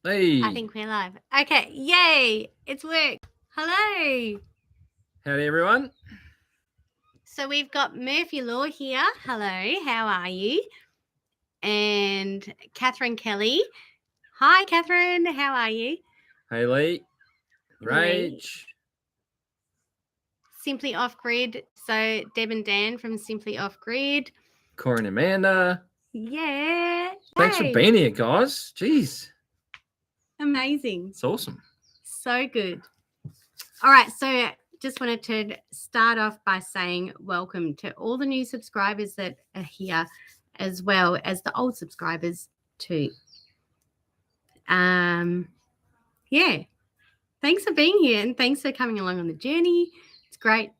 Hey. I think we're live. Okay, yay! It's worked. Hello. Howdy, everyone. So we've got Murphy Law here. Hello, how are you? And Catherine Kelly. Hi, Catherine. How are you? Hey, Lee. Lee. Rach. Simply Off Grid. So Deb and Dan from Simply Off Grid. Corey and Amanda. Yeah. Thanks for being here, guys. Jeez. Amazing. It's awesome. So good. All right, so just wanted to start off by saying welcome to all the new subscribers that are here, as well as the old subscribers too. Yeah, thanks for being here and thanks for coming along on the journey. It's great.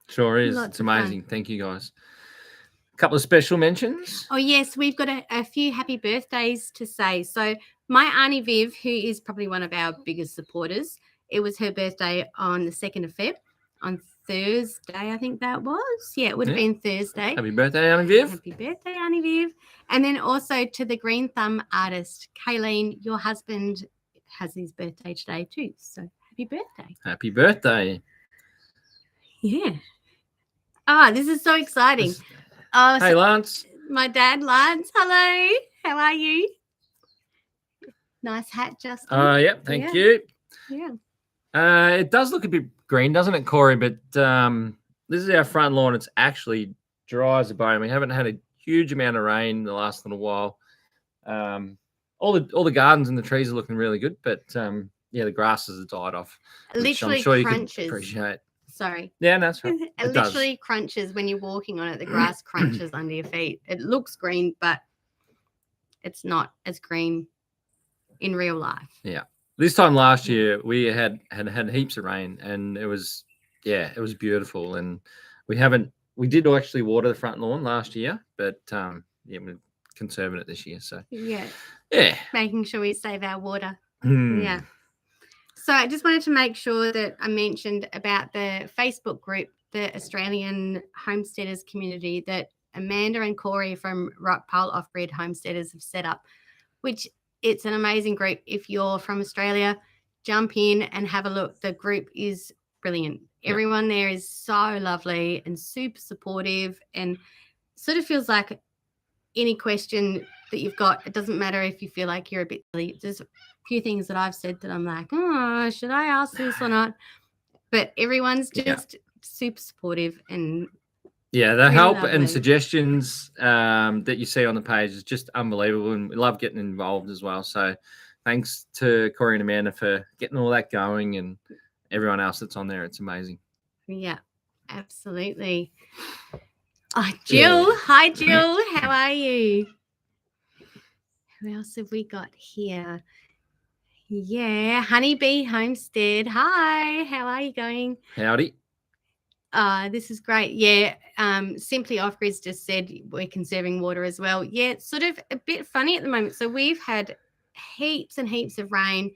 Sure is. Lots it's of amazing. fun. Thank you, guys. A couple of special mentions. Oh yes, we've got a few happy birthdays to say. So my Auntie Viv, who is probably one of our biggest supporters, it was her birthday on the 2nd of Feb, on Thursday, I think that was. Yeah, it would have been Thursday. Happy birthday, Auntie Viv. Happy birthday, Auntie Viv. And then also to the Green Thumb artist, Kayleen, your husband has his birthday today too. So happy birthday. Happy birthday. Yeah. This is so exciting. Hey, Lance. My dad, Lance. Hello. How are you? Nice hat, Justin. Yep. Thank you. Yeah. It does look a bit green, doesn't it, Corey? But this is our front lawn. It's actually dry as a bone. We haven't had a huge amount of rain the last little while. All the gardens and the trees are looking really good, but the grasses have died off. Literally I'm sure crunches. You can appreciate. Sorry. Yeah, that's right. It literally crunches when you're walking on it. The grass crunches under your feet. It looks green, but it's not as green in real life. Yeah. This time last year, we had heaps of rain, and it was beautiful. And we did actually water the front lawn last year, but we're conserving it this year. So yeah, making sure we save our water. Yeah. So I just wanted to make sure that I mentioned about the Facebook group, the Australian Homesteaders community that Amanda and Corey from Rockpole Off-Grid Homesteaders have set up, which it's an amazing group. If you're from Australia, jump in and have a look. The group is brilliant. Everyone there is so lovely and super supportive, and sort of feels like any question that you've got, it doesn't matter if you feel like you're a bit silly. There's a few things that I've said that I'm like, oh, should I ask this or not? But everyone's just super supportive and the help and suggestions that you see on the page is just unbelievable, and we love getting involved as well. So thanks to Corey and Amanda for getting all that going, and everyone else that's on there. It's amazing. Yeah, absolutely. Oh, Jill. Hi, Jill. How are you? Who else have we got here? Yeah, Honeybee Homestead. Hi, how are you going? Howdy. This is great. Yeah, Simply Off-Grid's just said we're conserving water as well. Yeah, it's sort of a bit funny at the moment. So we've had heaps and heaps of rain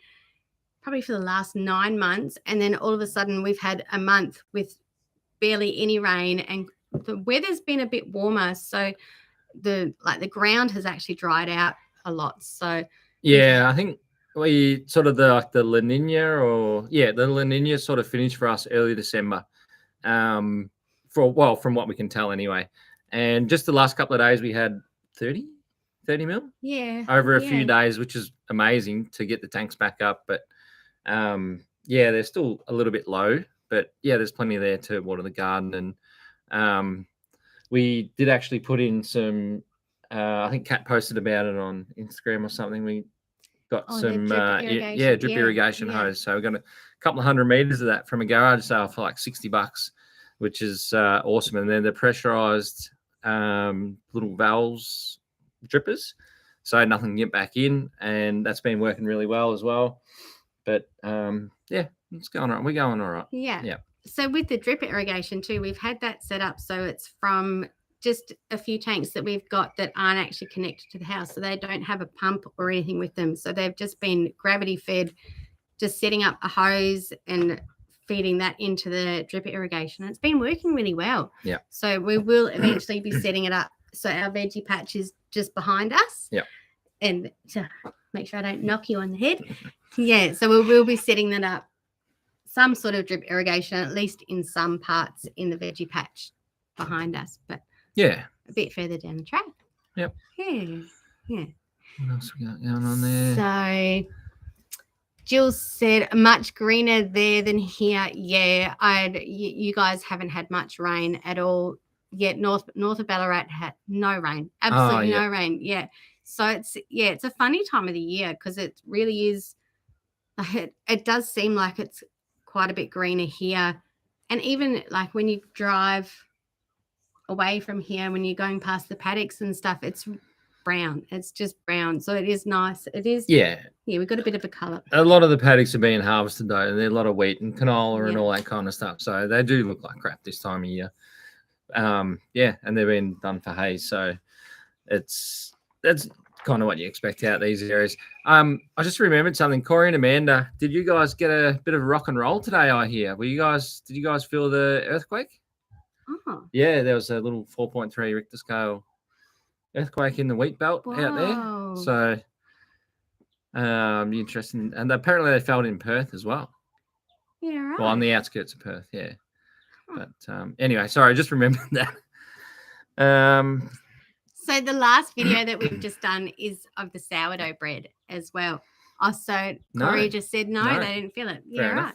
probably for the last 9 months, and then all of a sudden we've had a month with barely any rain, and the weather's been a bit warmer, so the ground has actually dried out a lot. So I think we sort of the La Nina the La Nina sort of finished for us early December, from what we can tell anyway. And just the last couple of days we had 30 mil over a few days, which is amazing to get the tanks back up. But they're still a little bit low, but there's plenty there to water the garden. And we did actually put in some I think Kat posted about it on Instagram or something. We got some drip irrigation hose. So we got a couple of 100 meters of that from a garage sale for like $60, which is awesome. And then the pressurized little valves drippers, so nothing can get back in, and that's been working really well as well. But it's going all right. We're going all right. Yeah. So with the drip irrigation too, we've had that set up so it's from just a few tanks that we've got that aren't actually connected to the house, so they don't have a pump or anything with them. So they've just been gravity fed, just setting up a hose and feeding that into the drip irrigation. It's been working really well. Yeah. So we will eventually be setting it up so our veggie patch is just behind us. Yeah. And make sure I don't knock you on the head. Yeah, so we will be setting that up, some sort of drip irrigation, at least in some parts in the veggie patch behind us, but Yeah. a bit further down the track. Yep. Yeah. What else we got going on there? So Jill said, much greener there than here. Yeah, you guys haven't had much rain at all yet. North of Ballarat had no rain, absolutely no rain. Yeah, so it's a funny time of the year because it really is. It does seem like it's quite a bit greener here, and even like when you drive away from here, when you're going past the paddocks and stuff, it's brown. It's just brown, so it is nice. It is. Yeah, we've got a bit of a colour. A lot of the paddocks are being harvested though, and there's a lot of wheat and canola and all that kind of stuff. So they do look like crap this time of year. And they've been done for hay, so that's kind of what you expect out these areas. I just remembered something. Corey and Amanda, did you guys get a bit of rock and roll today? I hear. Did you guys feel the earthquake? Oh. Yeah, there was a little 4.3 Richter scale earthquake in the wheat belt out there. So interesting. And apparently they felt in Perth as well. Yeah, right. Well, on the outskirts of Perth, yeah. But anyway, sorry, I just remembered that. So the last video that we've just done is of the sourdough bread as well. Oh, so Corey just said no, they didn't feel it. Yeah, right.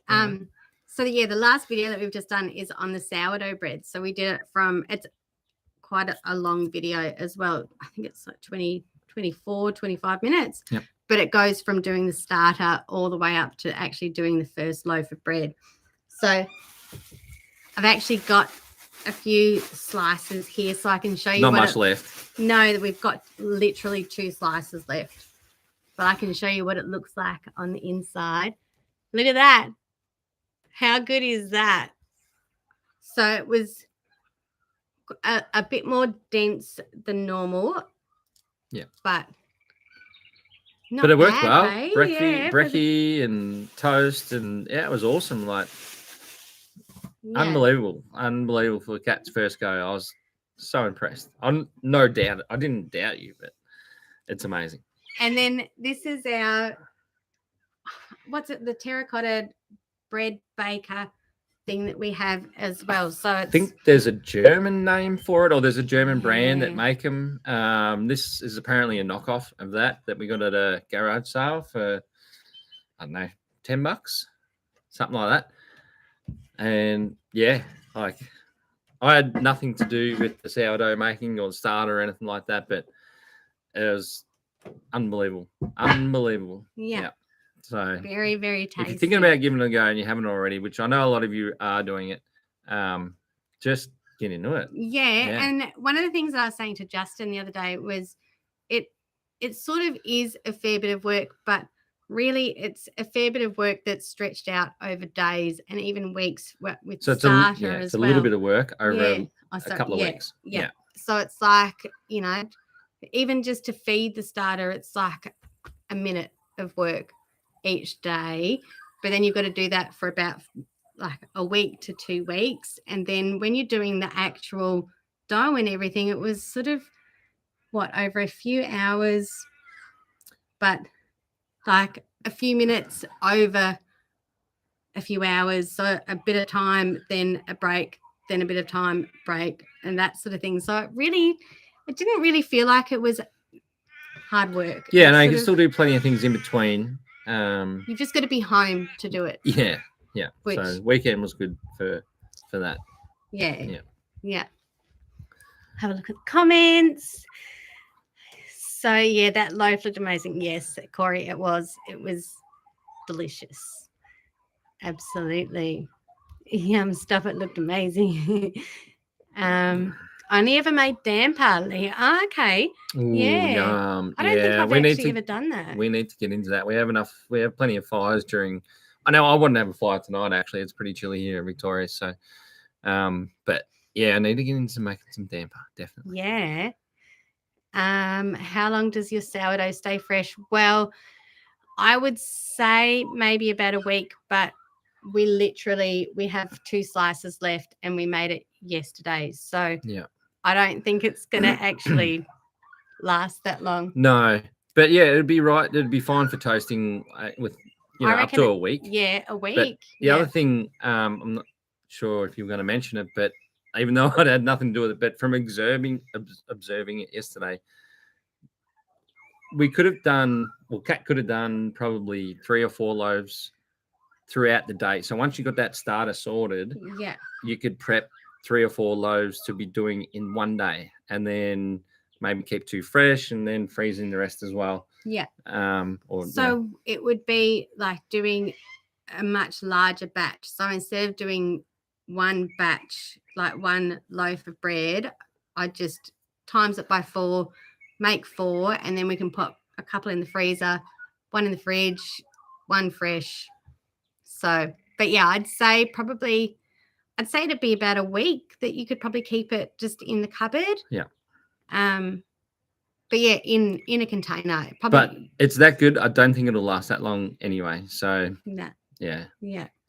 Huh. So the last video that we've just done is on the sourdough bread. So we did it it's quite a long video as well. I think it's like 24, 25 minutes. Yep. But it goes from doing the starter all the way up to actually doing the first loaf of bread. So I've actually got a few slices here so I can show you. Not much left. No, we've got literally 2 slices left. But I can show you what it looks like on the inside. Look at that. How good is that? So it was a bit more dense than normal. Yeah. But it worked well. Eh? Brekkie and toast, and it was awesome. Like unbelievable for Kat's first go. I was so impressed. I didn't doubt you, but it's amazing. And then this is our the terracotta bread baker thing that we have as well. So I think there's a German name for it, or there's a German brand that make them. This is apparently a knockoff of that we got at a garage sale for, I don't know, $10, something like that. And yeah, like I had nothing to do with the sourdough making or the starter or anything like that, but it was unbelievable. Yeah. So very, very tasty. If you're thinking about giving it a go and you haven't already, which I know a lot of you are doing it, just get into it. Yeah. And one of the things that I was saying to Justin the other day was it sort of is a fair bit of work, but really it's a fair bit of work that's stretched out over days and even weeks with so starter it's a little bit of work over a couple of weeks. Yeah. So it's like, even just to feed the starter, it's like a minute of work each day, but then you've got to do that for about like a week to 2 weeks, and then when you're doing the actual dough and everything, it was sort of over a few hours, but like a few minutes over a few hours, so a bit of time, then a break, then a bit of time, break, and that sort of thing. So it didn't really feel like it was hard work. Yeah, no, you can still do plenty of things in between. You've just got to be home to do it. Yeah. So weekend was good for that. Yeah. Have a look at the comments. So yeah, that loaf looked amazing. Yes, Corey, it was delicious. Absolutely. Yum stuff. It looked amazing. Only ever made damper. Okay. Ooh, yum. I don't think I've actually ever done that. We need to get into that. We have plenty of fires during. I know I wouldn't have a fire tonight. Actually, it's pretty chilly here in Victoria. So, but yeah, I need to get into making some damper. Definitely. Yeah. How long does your sourdough stay fresh? Well, I would say maybe about a week, but we have 2 slices left and we made it yesterday. So yeah. I don't think it's going to actually last that long. No. But yeah, it'd be right. It'd be fine for toasting with, I up reckon to a week. Yeah, a But week. the other thing, I'm not sure if you were going to mention it, but even though it had nothing to do with it, but from observing it yesterday, we could have done, well, Kat could have done probably 3 or 4 loaves throughout the day. So once you got that starter sorted, Yeah. you could prep 3 or 4 loaves to be doing in one day, and then maybe keep 2 fresh, and then freezing the rest as well. Yeah. Or So it would be like doing a much larger batch. So instead of doing one batch, like one loaf of bread, I just times it by 4, make 4, and then we can put a couple in the freezer, 1 in the fridge, 1 fresh. So, but yeah, I'd say it'd be about a week that you could probably keep it just in the cupboard. Yeah. But yeah, in a container. Probably. But it's that good. I don't think it'll last that long anyway. So yeah.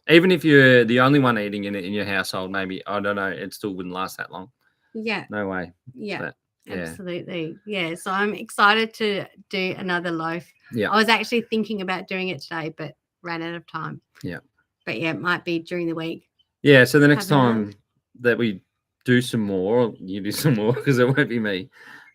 Even if you're the only one eating in it in your household, maybe, I don't know, it still wouldn't last that long. Yeah. No way. Yeah. But, absolutely. Yeah. So I'm excited to do another loaf. Yeah. I was actually thinking about doing it today, but ran out of time. Yeah. But yeah, it might be during the week. Yeah. So the next time that we do some more, you do some more, because it won't be me.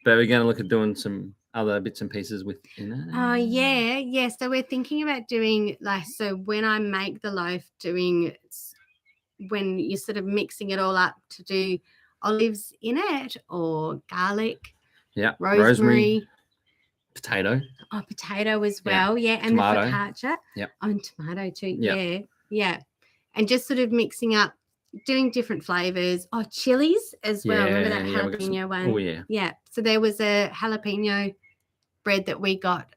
But we're going to look at doing some other bits and pieces within it. Oh, yeah. So we're thinking about doing so when I make the loaf, when you're sort of mixing it all up, to do olives in it, or garlic. Yeah. Rosemary. Potato. Oh, potato as well. Yeah. And tomato. the focaccia. Yep. Oh, and tomato too. Yep. Yeah. And just sort of mixing up, doing different flavors. Oh, chilies as well. Remember that jalapeno one? Oh, yeah. Yeah. So there was a jalapeno bread that we got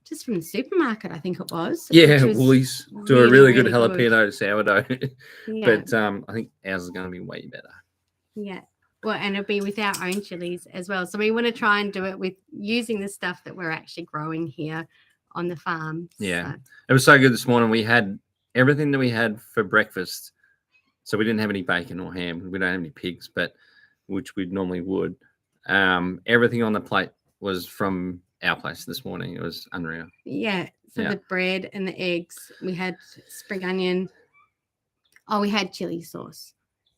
just from the supermarket, I think it was. Yeah, Woolies do a really good jalapeno sourdough. Yeah. But I think ours is going to be way better. Yeah. Well, and it'll be with our own chilies as well. So we want to try and do it with using the stuff that we're actually growing here on the farm. Yeah. So. It was so good this morning. We had everything that we had for breakfast. So we didn't have any bacon or ham. We don't have any pigs, but which we normally would. Everything on the plate was from our place this morning. It was unreal. Yeah. So the bread and the eggs, we had spring onion. Oh, we had chili sauce.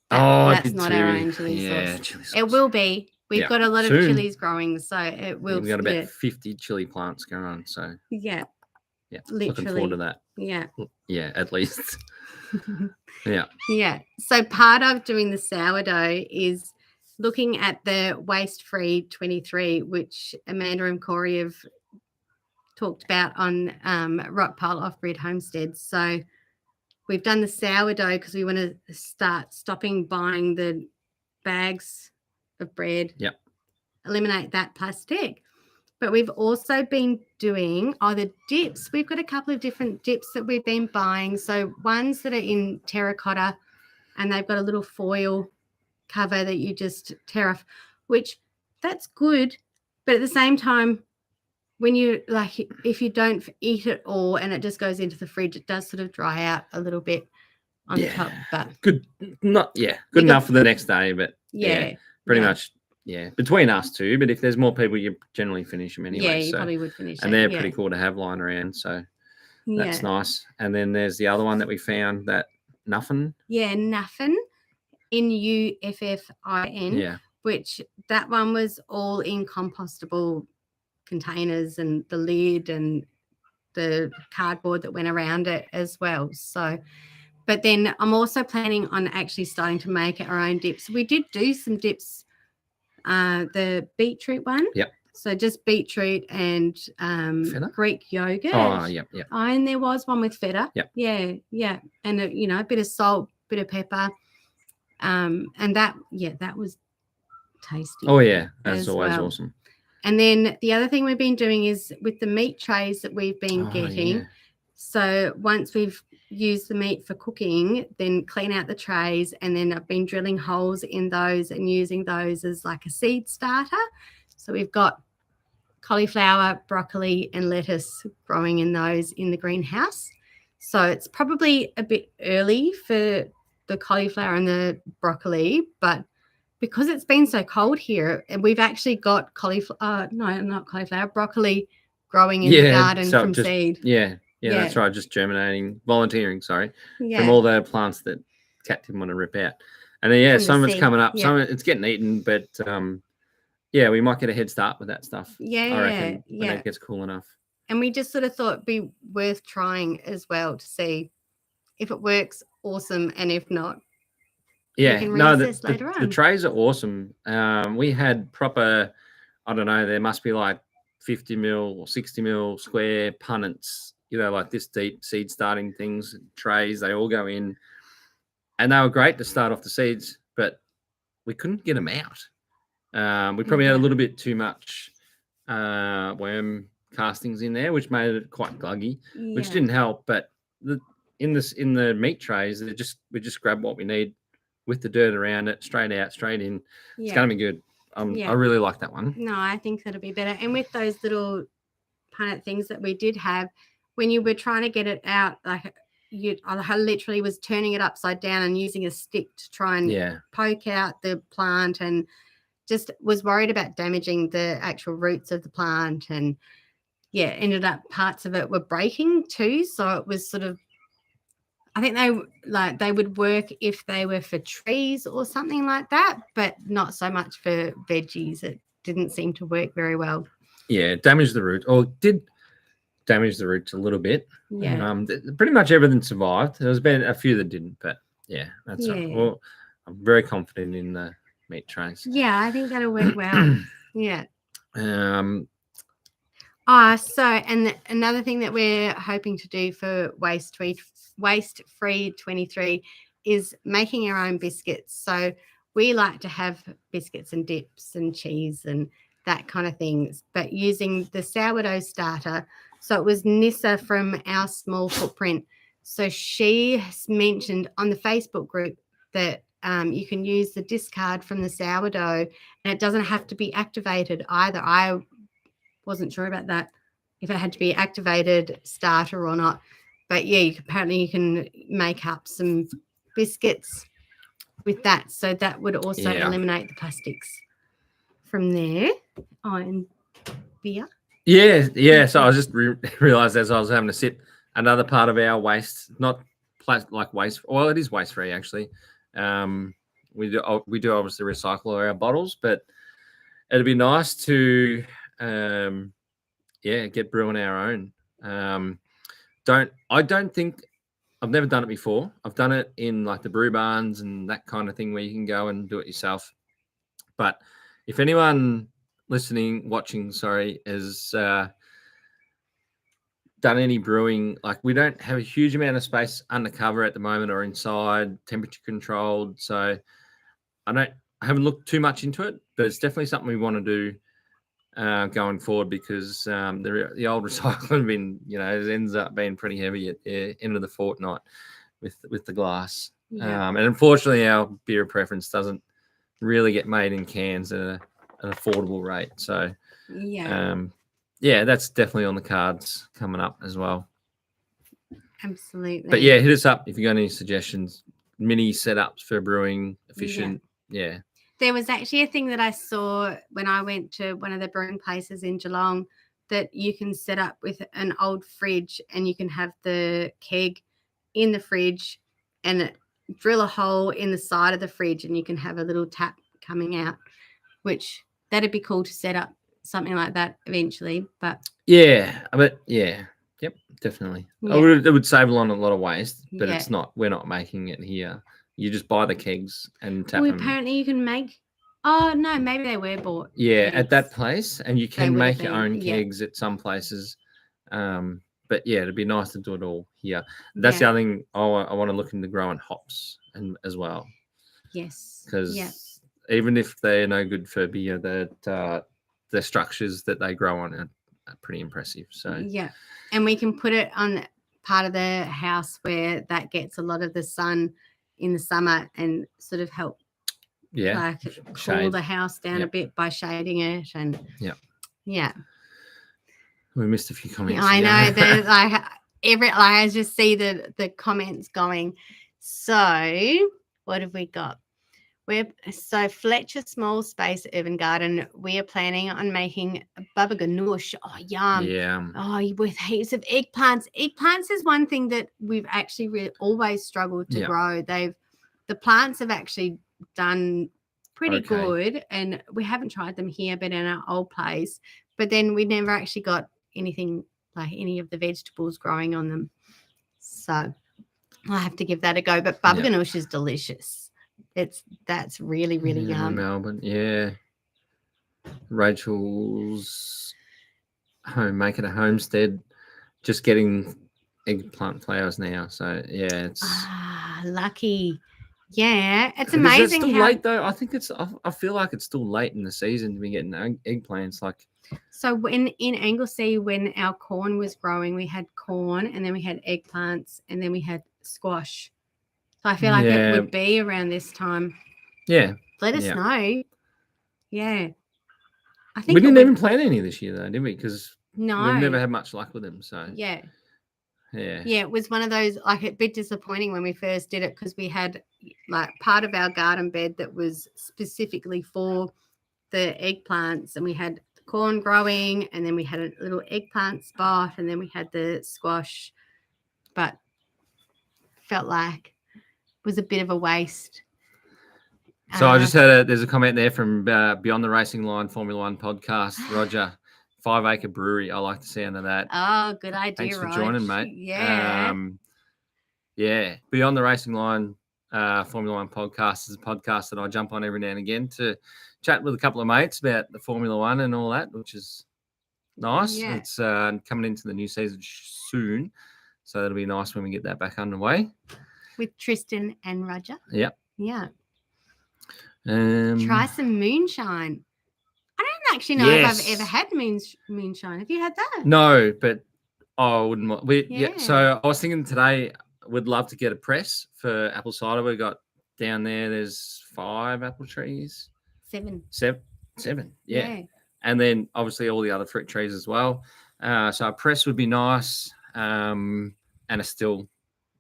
That's not our own chili sauce. Chili sauce. It will be. We've got a lot of chilies growing, so it will. We've got about 50 chili plants going on. So yeah, literally. Looking forward to that. Yeah, at least. Yeah. So part of doing the sourdough is looking at the waste-free 23, which Amanda and Corey have talked about on Rockpile Off-Grid Homesteads. So we've done the sourdough because we want to start stopping buying the bags of bread. Yep. Eliminate that plastic. But we've also been doing the dips. We've got a couple of different dips that we've been buying. So ones that are in terracotta, and they've got a little foil cover that you just tear off, which that's good. But at the same time, when you if you don't eat it all and it just goes into the fridge, it does sort of dry out a little bit on the top. But good enough for the next day. But pretty much. Yeah, between us two. But if there's more people, you generally finish them anyway. Yeah, you probably would finish them. And they're pretty cool to have lying around. So that's nice. And then there's the other one that we found, that Nuffin. Yeah, Nuffin, Nuffin. Yeah. Which that one was all in compostable containers, and the lid and the cardboard that went around it as well. So, but then I'm also planning on actually starting to make our own dips. We did do some dips. The beetroot one. Yep. So just beetroot and Greek yogurt. Oh, yep. And there was one with feta. Yep. Yeah. And a bit of salt, bit of pepper. And that was tasty. Oh yeah, that's always awesome. And then the other thing we've been doing is with the meat trays that we've been getting. Yeah. So once we've used the meat for cooking, then clean out the trays, and then I've been drilling holes in those and using those as like a seed starter. So we've got cauliflower, broccoli and lettuce growing in those in the greenhouse. So it's probably a bit early for the cauliflower and the broccoli, but because it's been so cold here, and we've actually got broccoli growing in the garden from seed. Yeah, that's right. Just volunteering, sorry, Yeah. from all the plants that Cat didn't want to rip out. And then, some of it's coming up, some of it's getting eaten, but we might get a head start with that stuff. I reckon when it gets cool enough. And we just sort of thought it'd be worth trying as well to see if it works, awesome, and if not, we can reassess later on. The trays are awesome. We had proper, I don't know, there must be like 50 mil or 60 mil square punnets, like this deep seed starting things, trays, they all go in. And they were great to start off the seeds, but we couldn't get them out. We probably had a little bit too much worm castings in there, which made it quite gluggy, which didn't help. But in the meat trays, we just grab what we need with the dirt around it, straight out, straight in. It's going to be good. I really like that one. No, I think that'll be better. And with those little punnet things that we did have, when you were trying to get it out, like I literally was turning it upside down and using a stick to try and poke out the plant, and just was worried about damaging the actual roots of the plant. And ended up parts of it were breaking too. So it was sort of, I think they would work if they were for trees or something like that, but not so much for veggies. It didn't seem to work very well. Yeah, it damaged the root, or did damage the roots a little bit. Yeah. Pretty much everything survived. There's been a few that didn't, but that's right. Well, I'm very confident in the meat trays. Yeah, I think that'll work well. Yeah. Another thing that we're hoping to do for Waste Free 23 is making our own biscuits. So we like to have biscuits and dips and cheese and that kind of things, but using the sourdough starter. So it was Nissa from Our Small Footprint. So she mentioned on the Facebook group that you can use the discard from the sourdough, and it doesn't have to be activated either. I wasn't sure about that, if it had to be activated starter or not. But apparently you can make up some biscuits with that. So that would also eliminate the plastics from there. Oh, and beer. Yeah. So I just realized as I was having to sip, another part of our waste, not like waste. Well, it is waste free actually. We do obviously recycle all our bottles, but it'd be nice to get brewing our own. I don't think I've never done it before. I've done it in like the brew barns and that kind of thing where you can go and do it yourself. But if anyone watching, has done any brewing, like we don't have a huge amount of space undercover at the moment or inside, temperature controlled. So I haven't looked too much into it, but it's definitely something we want to do going forward, because the old recycling bin, it ends up being pretty heavy at the end of the fortnight with the glass. And unfortunately, our beer preference doesn't really get made in cans at an affordable rate. So that's definitely on the cards coming up as well. Absolutely. But hit us up if you got any suggestions, mini setups for brewing, efficient. Yeah. There was actually a thing that I saw when I went to one of the brewing places in Geelong, that you can set up with an old fridge, and you can have the keg in the fridge and drill a hole in the side of the fridge, and you can have a little tap coming out, which that'd be cool to set up something like that eventually. But definitely. It would save a lot of waste, but it's not. We're not making it here. You just buy the kegs and tap them. Apparently you can make. Oh no, maybe they were bought. Yeah, kegs at that place, and you can make your own kegs at some places. But it'd be nice to do it all here. That's the other thing. I want to look into growing hops and as well. Yes. Because even if they're no good for beer, the structures that they grow on are pretty impressive. So and we can put it on part of the house where that gets a lot of the sun in the summer, and sort of help cool the house down a bit by shading it. And we missed a few comments. I know that I just see the comments going. So what have we got? So Fletcher Small Space Urban Garden, we are planning on making baba ganoush. Oh, yum. Yeah. Oh, with heaps of eggplants. Eggplants is one thing that we've actually really always struggled to grow. The plants have actually done pretty good, and we haven't tried them here, but in our old place. But then we never actually got anything like any of the vegetables growing on them. So I have to give that a go. But baba ganoush is delicious. That's really, really yum. Melbourne, yeah. Rachel's making a homestead, just getting eggplant flowers now. So yeah, it's lucky. Yeah, it's amazing. Is it still late though? I think it's. I feel like it's still late in the season to be getting eggplants. Like, so when in Anglesea, when our corn was growing, we had corn, and then we had eggplants, and then we had squash. So I feel like it would be around this time. Yeah. Let us know. Yeah. I think we didn't even plant any this year though, did we? Because we've never had much luck with them. So yeah. Yeah. Yeah, it was one of those, like, a bit disappointing when we first did it, because we had like part of our garden bed that was specifically for the eggplants, and we had corn growing, and then we had a little eggplant spot, and then we had the squash, but felt like it was a bit of a waste. So I just heard there's a comment there from Beyond the Racing Line Formula One podcast, Roger. 5 Acre Brewery. I like the sound of that. Oh, good idea. Thanks for joining, mate. Yeah. Yeah. Beyond the Racing Line Formula One podcast is a podcast that I jump on every now and again to chat with a couple of mates about the Formula One and all that, which is nice. Yeah. It's coming into the new season soon, so it'll be nice when we get that back underway. With Tristan and Roger. Yep. Yeah. Try some moonshine. I don't actually know if I've ever had moonshine. Have you had that? No, but I wouldn't. So I was thinking today we'd love to get a press for apple cider. We got down there. There's 5 apple trees. 7. 7. Yeah. And then obviously all the other fruit trees as well. So a press would be nice, and a still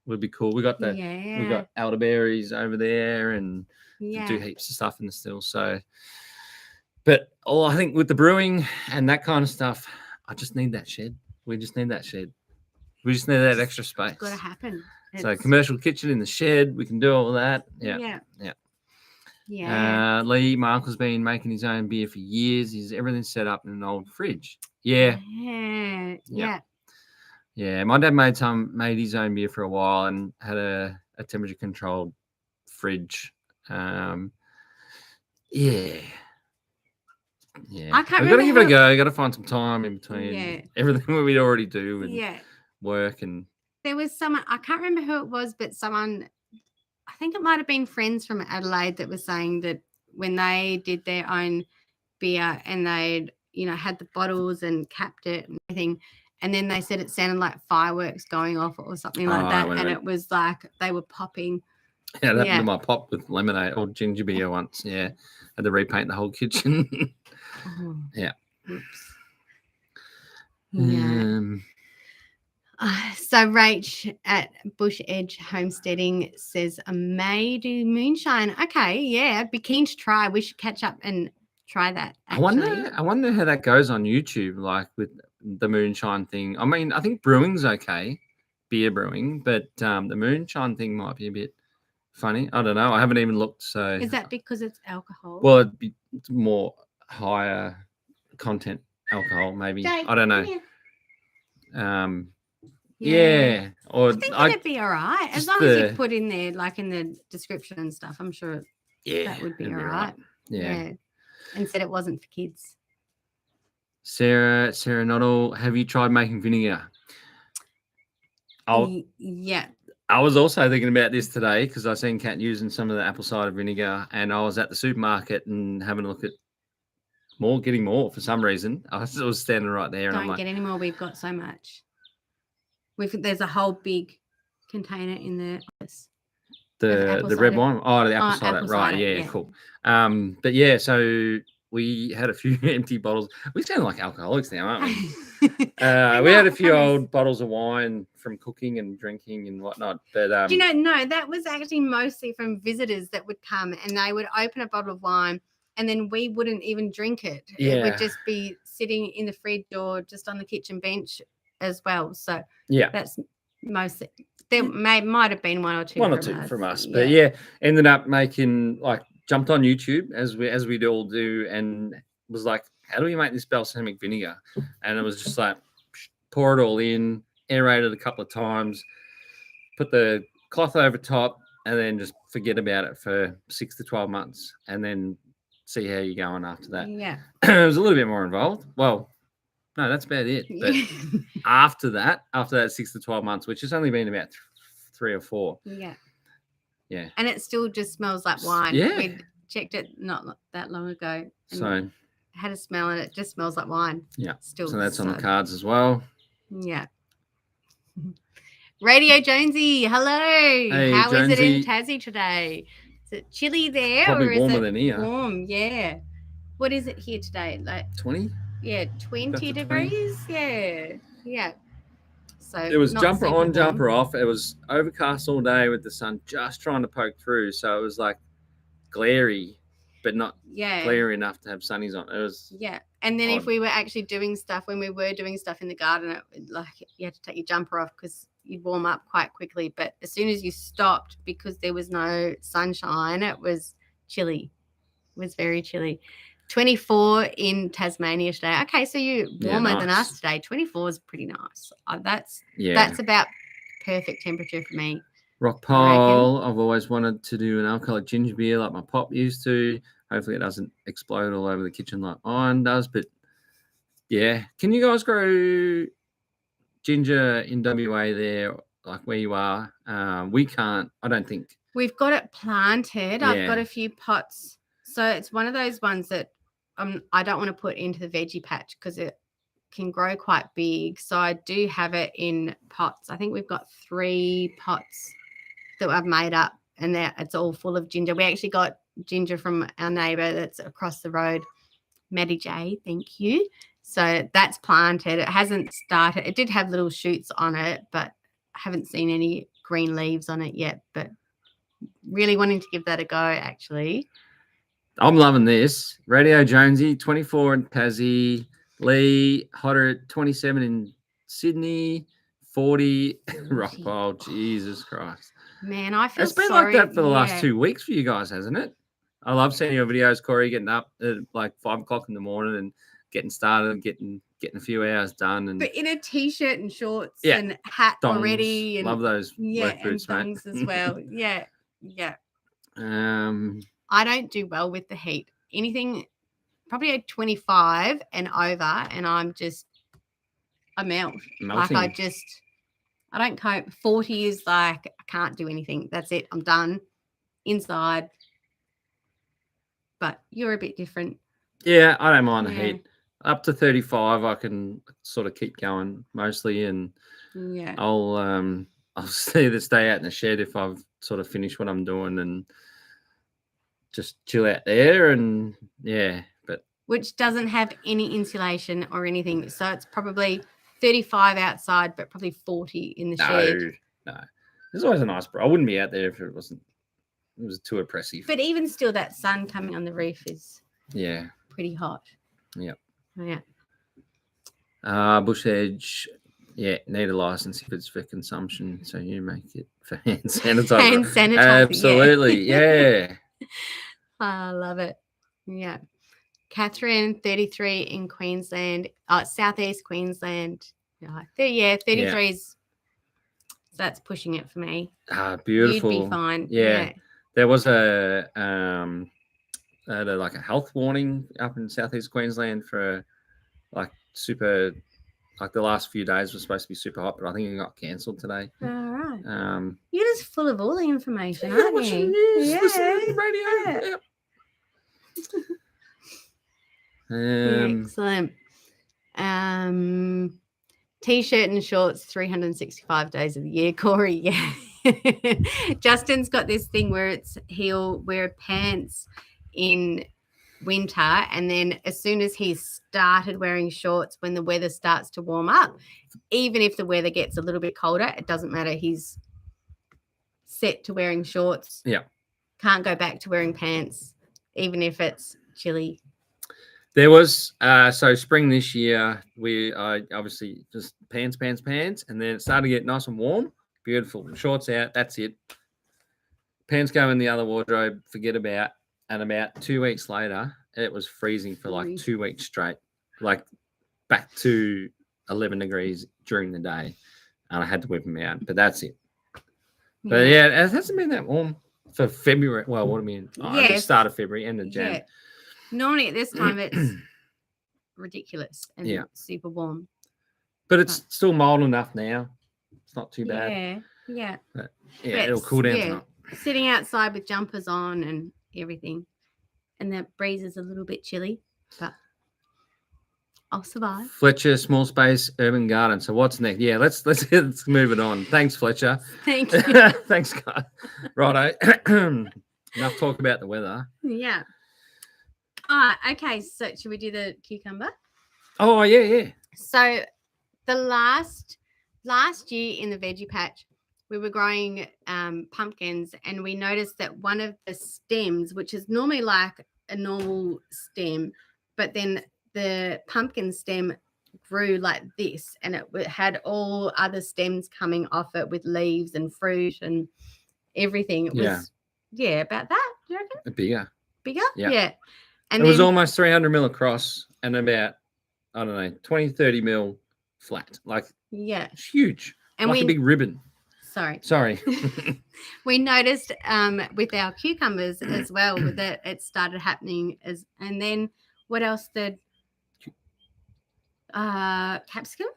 would be cool. We got we got elderberries over there, and do heaps of stuff in the still. So. But I think with the brewing and that kind of stuff, I just need that shed. We just need that shed. We just need that extra space. It's got to happen. So commercial kitchen in the shed, we can do all that. Yeah. Lee, my uncle's been making his own beer for years. Everything's set up in an old fridge. Yeah. My dad made his own beer for a while and had a temperature controlled fridge. Yeah, I can't we've got to give it a go. Got to find some time in between everything we already do and work. And there was someone, I can't remember who it was, but someone, I think it might have been friends from Adelaide, that was saying that when they did their own beer and they'd, had the bottles and capped it and everything, and then they said it sounded like fireworks going off or something like that, and it was like they were popping. Yeah, that happened to my pop with lemonade or ginger beer once. Yeah, had to repaint the whole kitchen. Yeah. Oops. Yeah. So Rach at Bush Edge Homesteading says, I may do moonshine. Okay, yeah, I'd be keen to try. We should catch up and try that. Actually. I wonder how that goes on YouTube, like with the moonshine thing. I mean, I think brewing's okay, beer brewing, but the moonshine thing might be a bit funny. I don't know. I haven't even looked. So is that because it's alcohol? Well, it's more higher content alcohol, maybe. Dave, I don't know. Or I think it'd be all right as long as you put in there, like in the description and stuff. I'm sure that would be all right. Yeah. And said it wasn't for kids. Sarah Noddle, have you tried making vinegar? Yeah. I was also thinking about this today because I seen Kat using some of the apple cider vinegar, and I was at the supermarket and having a look at getting more for some reason. I was standing right there. Don't get any more. We've got so much. There's a whole big container in the office. The red wine. Oh, the apple cider. Right. Yeah. Cool. But yeah, so we had a few empty bottles. We sound like alcoholics now, aren't we? We had a few old bottles of wine from cooking and drinking and whatnot. But Do you know, no, that was actually mostly from visitors that would come and they would open a bottle of wine and then we wouldn't even drink it. Yeah. It would just be sitting in the fridge or just on the kitchen bench as well. So yeah, that's mostly. There might have been one or two from us. But ended up jumped on YouTube as we all do, and was like, how do we make this balsamic vinegar? And it was just like, pour it all in, aerate it a couple of times, put the cloth over top, and then just forget about it for 6 to 12 months, and then see how you're going after that. Yeah. It was a little bit more involved. Well, no, that's about it. But after that 6 to 12 months, which has only been about 3 or 4. Yeah. Yeah. And it still just smells like wine. Yeah. We checked it not that long ago. And So had a smell and it just smells like wine. Yeah. Still. So that's on the cards as well. Yeah. Radio Jonesy, hello. Hey, How is it in Jonesy. Tassie today? Is it chilly there? Probably or is warmer it than here. Warm, yeah. What is it here today? Like 20? Yeah, 20 degrees. 20. Yeah. So it was jumper on, warm. jumper off. It was overcast all day with the sun just trying to poke through. So it was like glary, but not glary enough to have sunnies on. It was And then odd. if we were actually doing stuff, when we were doing stuff in the garden, you had to take your jumper off because you'd warm up quite quickly. But as soon as you stopped, because there was no sunshine, it was chilly. It was very chilly. 24 in Tasmania today. Okay, so you're warmer than us today. 24 is pretty nice. That's about perfect temperature for me. Rock pole. I've always wanted to do an alcoholic ginger beer like my pop used to. Hopefully it doesn't explode all over the kitchen like mine does. But yeah, can you guys grow ginger in WA there, like where you are? We can't. I don't think. We've got it planted. I've got a few pots. So it's one of those ones that I don't want to put into the veggie patch because it can grow quite big. So I do have it in pots. I think we've got 3 pots that I've made up, and it's all full of ginger. We actually got ginger from our neighbour that's across the road, Maddie J. Thank you. So that's planted. It hasn't started. It did have little shoots on it, but I haven't seen any green leaves on it yet. But really wanting to give that a go, actually. I'm loving this. Radio Jonesy, 24 in Tassie. Lee, hotter at 27 in Sydney. 40 Rockpole. Jesus Christ. Man, I feel it's been like that for the last 2 weeks for you guys, hasn't it? I love seeing your videos, Corey, getting up at like 5 o'clock in the morning and getting started and getting a few hours done. But in a t-shirt and shorts and hat thongs. Already. And, love those work boots, and thongs mate. as well. Yeah. I don't do well with the heat. Anything probably at 25 and over, and I melt. Melting. Like I don't cope. 40 is like I can't do anything. That's it. I'm done. Inside. But you're a bit different. Yeah, I don't mind the heat. Up to 35, I can sort of keep going mostly, and I'll stay out in the shed if I've sort of finished what I'm doing and just chill out there, and but which doesn't have any insulation or anything, so it's probably 35 outside, but probably 40 in the shed. No, there's always a nice. I wouldn't be out there if it was too oppressive. But even still, that sun coming on the roof is pretty hot. Yep. Yeah. Bush edge. Yeah, need a license if it's for consumption. So you make it for hand sanitizer. Hand sanitizer. Absolutely. Yeah. I love it. Yeah. Catherine, 33 in Queensland, southeast Queensland. 33 is, so that's pushing it for me. Beautiful. You'd be fine. Yeah. There was a like a health warning up in southeast Queensland for like super. Like the last few days was supposed to be super hot, but I think it got cancelled today. All right. You're just full of all the information, aren't you? News, listening to the radio. Excellent. T-shirt and shorts 365 days of the year, Corey. Yeah. Justin's got this thing where he'll wear pants in winter, and then as soon as he started wearing shorts when the weather starts to warm up, even if the weather gets a little bit colder, it doesn't matter. He's set to wearing shorts. Yeah. Can't go back to wearing pants, even if it's chilly. There was so spring this year. We obviously just pants, and then it started to get nice and warm. Beautiful. Shorts out. That's it. Pants go in the other wardrobe. Forget about. And about 2 weeks later, it was freezing for like 2 weeks straight, like back to 11 degrees during the day, and I had to whip them out. But that's it. But yeah, it hasn't been that warm for February. Well, what do you mean? The start of February, end of Jan. Yeah. Normally at this time it's ridiculous and super warm. But it's still mild enough now. It's not too bad. Yeah. But it'll cool down tonight. Sitting outside with jumpers on and everything. And the breeze is a little bit chilly, but I'll survive. Fletcher, small space, urban garden. So what's next? Yeah, let's move it on. Thanks, Fletcher. Thank you. Thanks, guys. Righto. Enough talk about the weather. Yeah. All right. Okay. So should we do the cucumber? Oh yeah. So the last year in the veggie patch, we were growing pumpkins, and we noticed that one of the stems, which is normally like a normal stem, but then the pumpkin stem grew like this, and it had all other stems coming off it with leaves and fruit and everything. It was, about that, do you reckon? Bigger? Yeah. And it was almost 300 mil across and about, I don't know, 20, 30 mil flat. Like, it's huge. And like a big ribbon. Sorry. We noticed with our cucumbers as well that it started happening and then what else? The capsicum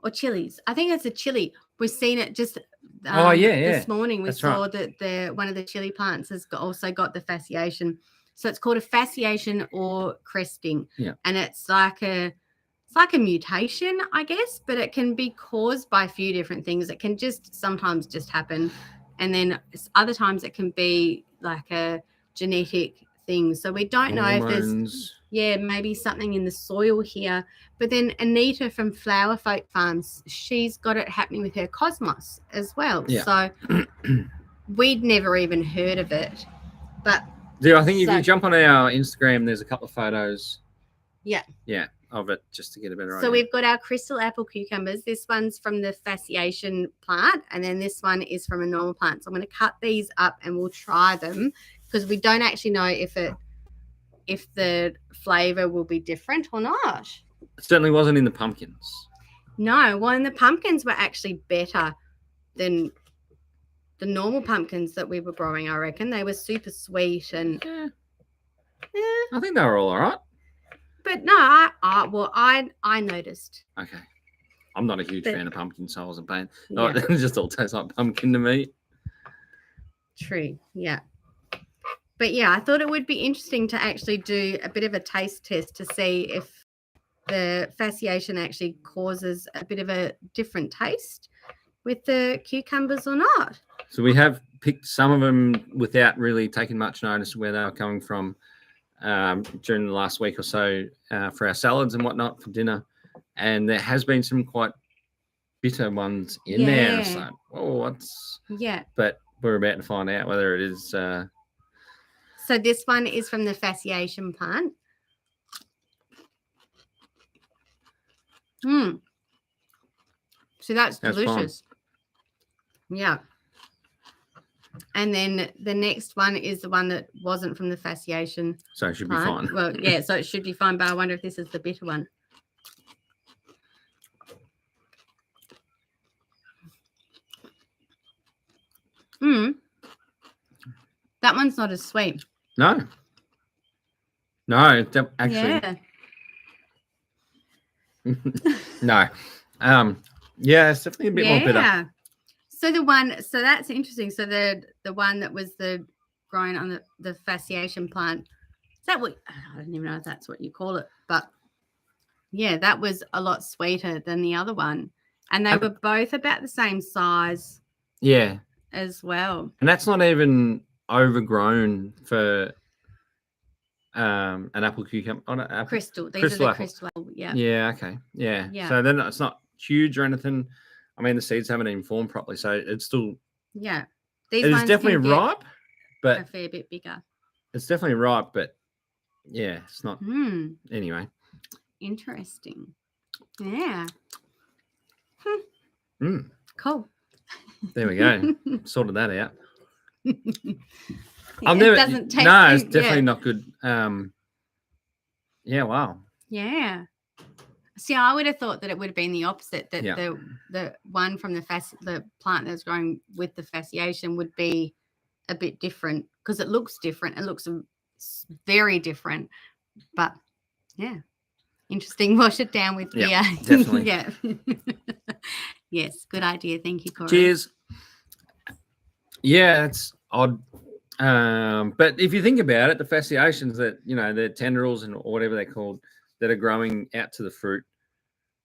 or chilies. I think it's a chili. We've seen it just this morning. We saw that one of the chili plants has also got the fasciation. So it's called a fasciation or cresting. Yeah. And it's like a mutation, I guess, but it can be caused by a few different things. It can sometimes just happen. And then other times it can be like a genetic thing. So we don't know if there's, maybe something in the soil here. But then Anita from Flower Folk Farms, she's got it happening with her cosmos as well. Yeah. So we'd never even heard of it. But I think if you jump on our Instagram, there's a couple of photos. Yeah. Of it, just to get a better idea. So we've got our crystal apple cucumbers. This one's from the fasciation plant, and then this one is from a normal plant. So I'm going to cut these up and we'll try them because we don't actually know if the flavor will be different or not. It certainly wasn't in the pumpkins. No, well, and the pumpkins were actually better than the normal pumpkins that we were growing, I reckon. They were super sweet and I think they were all right. But no, I noticed. Okay. I'm not a huge fan of pumpkin, so I wasn't paying. No, it just all tastes like pumpkin to me. True, yeah. But yeah, I thought it would be interesting to actually do a bit of a taste test to see if the fasciation actually causes a bit of a different taste with the cucumbers or not. So we have picked some of them without really taking much notice where they were coming from. During the last week or so for our salads and whatnot for dinner, and there has been some quite bitter ones in there. So, but we're about to find out whether it is. So this one is from the fasciation plant. So that's delicious. Fun. Yeah. And then the next one is the one that wasn't from the fasciation. So it should be fine. Well, yeah, so it should be fine, but I wonder if this is the bitter one. That one's not as sweet. No, actually. Yeah. No. It's definitely a bit more bitter. So that's interesting. So the one that was the growing on the fasciation plant, is that what, I don't even know if that's what you call it, but yeah, that was a lot sweeter than the other one. And they were both about the same size. Yeah. As well. And that's not even overgrown for an apple cucumber. Oh, no, apple, Crystal. These crystal are the apple. crystal apple. Yeah. Yeah. Okay. Yeah. Yeah. So then it's not huge or anything. I mean, the seeds haven't even formed properly, so it's still. Yeah. These It is ones definitely can get ripe, but a fair bit bigger. it's definitely ripe, but yeah, it's not. Anyway. Interesting. Yeah. Cool. There we go. Sorted that out. It doesn't taste No, good. it's definitely not good. Yeah, wow. Yeah. See, I would have thought that it would have been the opposite, that Yeah. the one from the plant that's growing with the fasciation would be a bit different, because it looks different. It looks very different. But yeah, interesting. Wash it down with beer. Definitely. Yeah. Yes, good idea. Thank you, Corey. Cheers. Yeah, it's odd. But if you think about it, the fasciations that, the tendrils and or whatever they're called that are growing out to the fruit,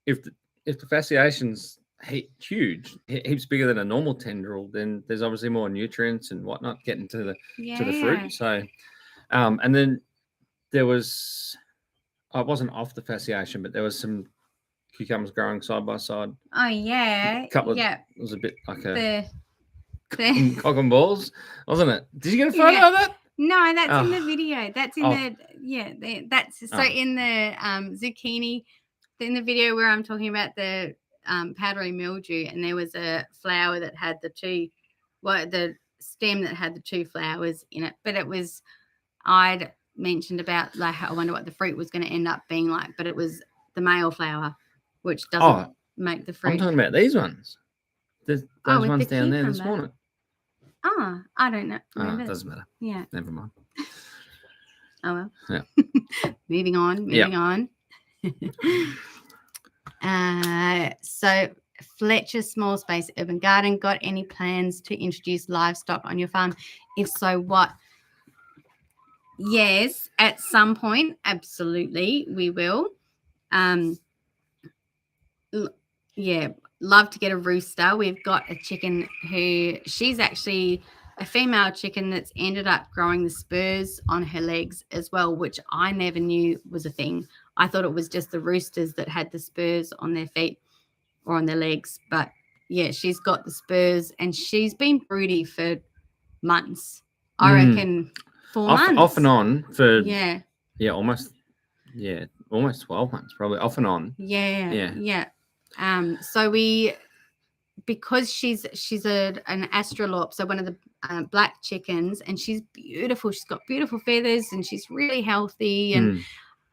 if the fasciation's huge, heaps bigger than a normal tendril, then there's obviously more nutrients and whatnot getting to the fruit. So, and then there was, it wasn't off the fasciation, but there was some cucumbers growing side by side. Oh yeah, It was a bit like a cock and balls, wasn't it? Did you get a photo of that? No, that's in the video. That's in in the zucchini, in the video where I'm talking about the powdery mildew, and there was a flower that had the stem that had the two flowers in it. But it was, I'd mentioned about like, I wonder what the fruit was going to end up being like, but it was the male flower, which doesn't make the fruit. I'm talking about these ones. Those ones down there this morning. Oh, I don't know. Oh, it doesn't matter. Yeah. Never mind. Oh, well. Yeah. Moving on. So Fletcher Small Space Urban Garden, got any plans to introduce livestock on your farm? If so, what? Yes, at some point, absolutely, we will. Yeah, love to get a rooster. We've got a chicken who, she's actually a female chicken that's ended up growing the spurs on her legs as well, which I never knew was a thing. I thought it was just the roosters that had the spurs on their feet or on their legs. But yeah, she's got the spurs, and she's been broody for months. I reckon 4 months. Off and on for almost 12 months, probably off and on. Yeah. So because she's an astrolorp, so one of the black chickens, and she's beautiful. She's got beautiful feathers, and she's really healthy. And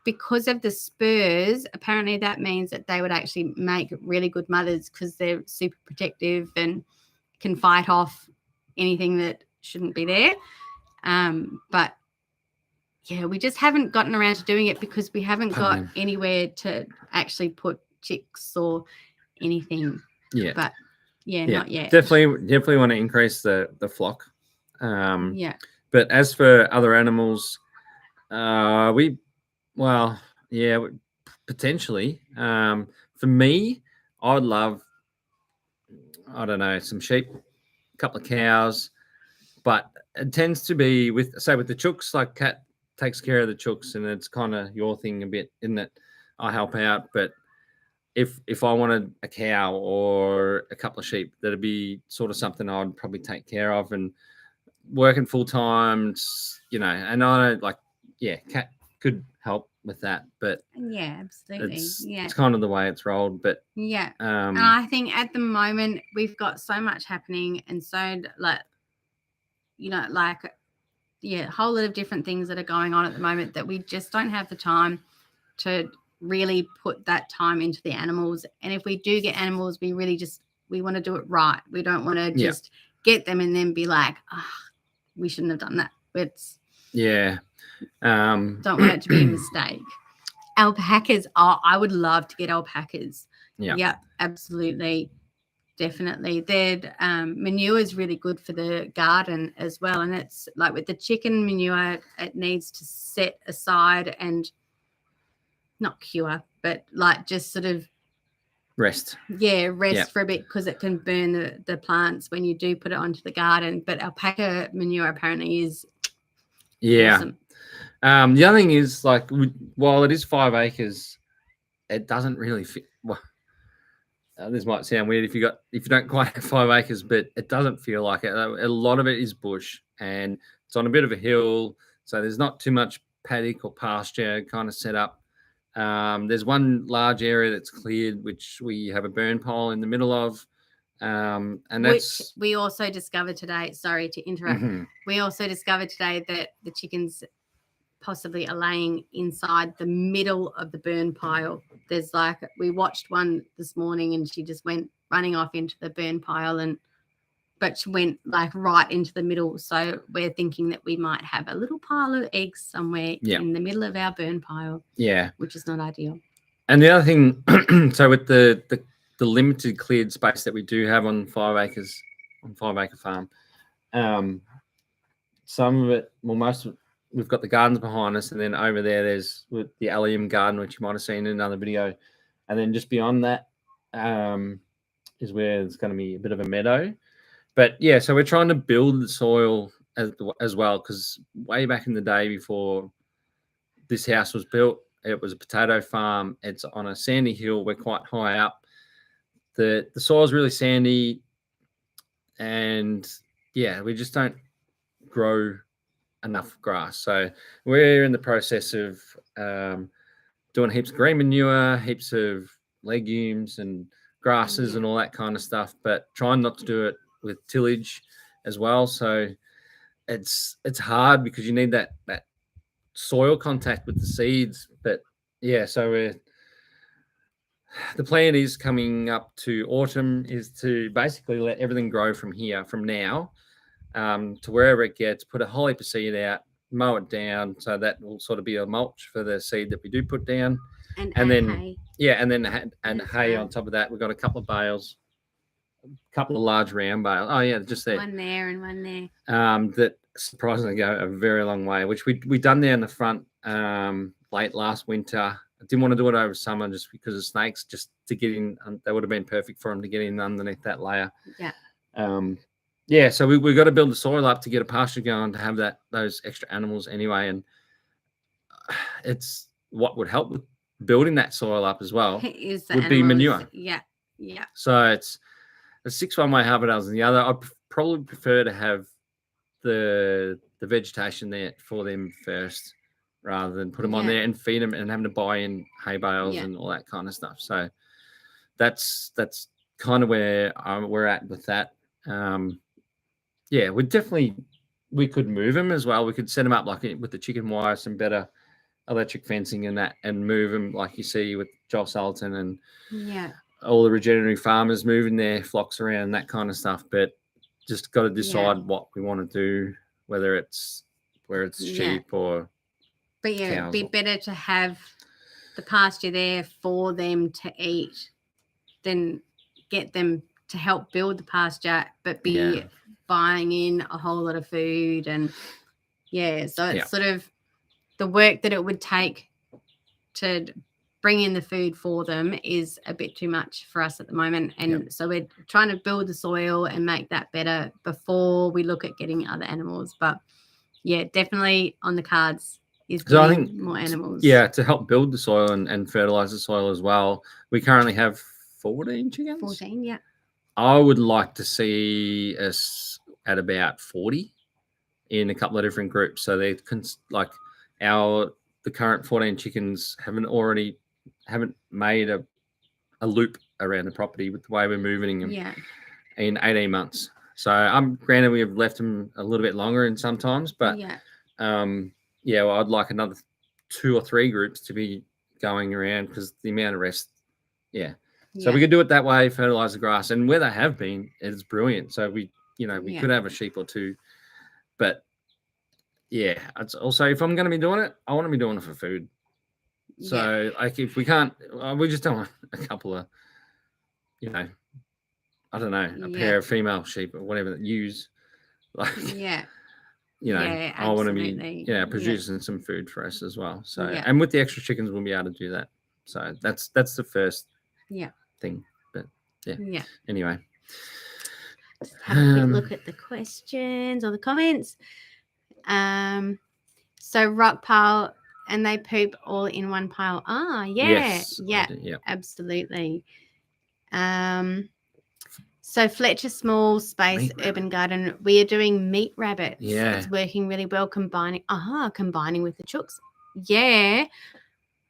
because of the spurs, apparently that means that they would actually make really good mothers, because they're super protective and can fight off anything that shouldn't be there. But yeah, we just haven't gotten around to doing it because we haven't got anywhere to actually put chicks or anything. Yeah. But not yet. Definitely want to increase the flock. But as for other animals, potentially. For me, I'd love, I don't know, some sheep, a couple of cows, but it tends to be with the chooks, like Kat takes care of the chooks, and it's kind of your thing a bit, isn't it? I help out, but if I wanted a cow or a couple of sheep, that'd be sort of something I'd probably take care of. And working full time, and I know, Kat could help with that, but yeah, absolutely, it's kind of the way it's rolled. But and I think at the moment we've got so much happening, and so a whole lot of different things that are going on at the moment, that we just don't have the time to really put that time into the animals. And if we do get animals, we want to do it right. We don't want to just get them and then be like, we shouldn't have done that. Don't want it to be a mistake. Alpacas, I would love to get alpacas. Yeah, absolutely. Definitely. Their manure is really good for the garden as well. And it's like with the chicken manure, it needs to set aside and not cure, but like just sort of rest for a bit, because it can burn the plants when you do put it onto the garden. But alpaca manure apparently is awesome. The other thing is, like, while it is 5 acres, it doesn't really fit. Well, this might sound weird if you don't quite have 5 acres, but it doesn't feel like it. A lot of it is bush, and it's on a bit of a hill, so there's not too much paddock or pasture kind of set up. There's one large area that's cleared, which we have a burn pile in the middle of, and that's which we also discovered today. Sorry to interrupt. We also discovered today that the chickens possibly are laying inside the middle of the burn pile. There's like, we watched one this morning and she just went running off into the burn pile, but she went like right into the middle. So we're thinking that we might have a little pile of eggs somewhere in the middle of our burn pile. Yeah, which is not ideal. And the other thing, so with the limited cleared space that we do have on 5 acres, on 5 Acre Farm, some of it, well, most of it, we've got the gardens behind us, and then over there there's the allium garden, which you might have seen in another video, and then just beyond that is where there's going to be a bit of a meadow. But yeah, so we're trying to build the soil as well, because way back in the day, before this house was built, it was a potato farm. It's on a sandy hill. We're quite high up. The soil is really sandy, and yeah, we just don't grow enough grass. So we're in the process of doing heaps of green manure, heaps of legumes and grasses and all that kind of stuff, but trying not to do it with tillage as well. So it's hard because you need that soil contact with the seeds. But yeah, so the plan is coming up to autumn is to basically let everything grow from here, from now, to wherever it gets, put a whole heap of seed out, mow it down, so that will sort of be a mulch for the seed that we do put down. And then hay. Yeah, and then hay on top of that. We've got a couple of bales, a couple of large round bales. Oh yeah, just there. One there and one there. That surprisingly go a very long way, which we done there in the front late last winter. I didn't want to do it over summer just because of snakes, just to get in. They would have been perfect for them to get in underneath that layer. Yeah. Yeah, so we've got to build the soil up to get a pasture going, to have those extra animals anyway. And it's what would help with building that soil up as well would be manure. Yeah, yeah. So it's a 6 one way, half a dozen the other. I'd probably prefer to have the vegetation there for them first, rather than put them on there and feed them and having to buy in hay bales and all that kind of stuff. So that's kind of where we're at with that. Yeah, we could move them as well. We could set them up like with the chicken wire, some better electric fencing and that, and move them like you see with Joel Sullivan and all the regenerative farmers moving their flocks around, that kind of stuff. But just got to decide what we want to do, whether it's sheep or But yeah, it'd be better to have the pasture there for them to eat than get them to help build the pasture, but be buying in a whole lot of food. And so it's sort of the work that it would take to bring in the food for them is a bit too much for us at the moment. And so we're trying to build the soil and make that better before we look at getting other animals. But yeah, definitely on the cards is so I think more animals. Yeah, to help build the soil and fertilize the soil as well. We currently have 14 chickens. 14, yeah. I would like to see us at about 40 in a couple of different groups. So they like the current 14 chickens haven't made a loop around the property with the way we're moving them in 18 months. So granted we have left them a little bit longer in sometimes, but well, I'd like another 2 or 3 groups to be going around, because the amount of rest. So we could do it that way, fertilize the grass, and where they have been, it's brilliant. So we could have a sheep or 2, but it's also, if I'm going to be doing it, I want to be doing it for food. So like, if we can't, we just don't want a couple of, I don't know, a pair of female sheep or whatever that use, like, I want to be producing some food for us as well. So and with the extra chickens, we'll be able to do that. So that's the first thing. But anyway, just have a quick look at the questions or the comments. So rock pile, and they poop all in one pile. Ah, yeah, Yes, yeah, yeah, absolutely. So Fletcher Small Space Meat Urban Garden, we are doing meat rabbits. Yeah. It's working really well, combining with the chooks. Yeah.